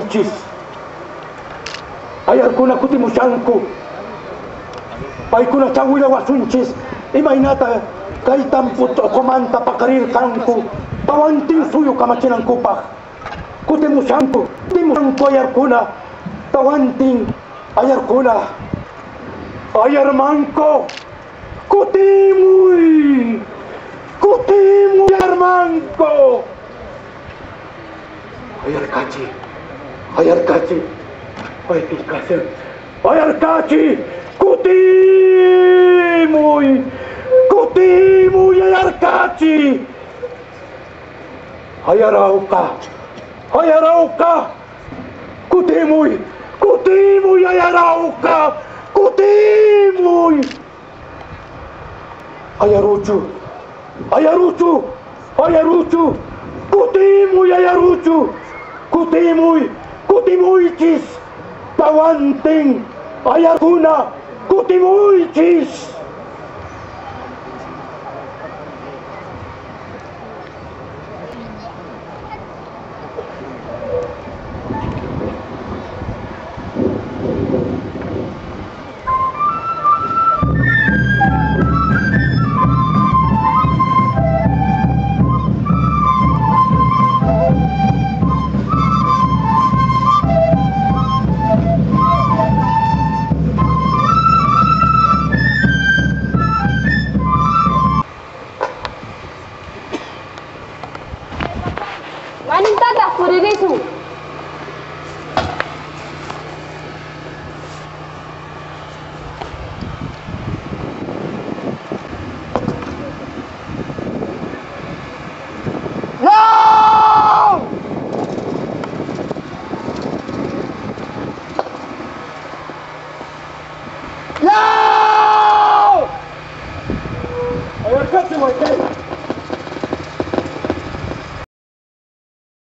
kutimuichis. Ayarkuna kutimushanku. Paykuna chawila wasunchis. Imaynata kay Tampu Toqo manta paqarirqanku. Tawantinsuyo kamachinankupaq. Kutimushanku ayarkuna. Tawantin ayarkuna. Ayar Manqo. Kutimuy Ayar Manqo. Ayar Kachi. Ay, kasih. Ayar Kachi. Kutimuy Ayar Kachi. Ayar Auka. Kutimuy Ayar Auka. Kutimuy. Ayar Ucu. Kutimuy Ayar Ucu. Kutimuychis. Tawantin ayarkuna. Kutimuychis. Manin tata puridisu.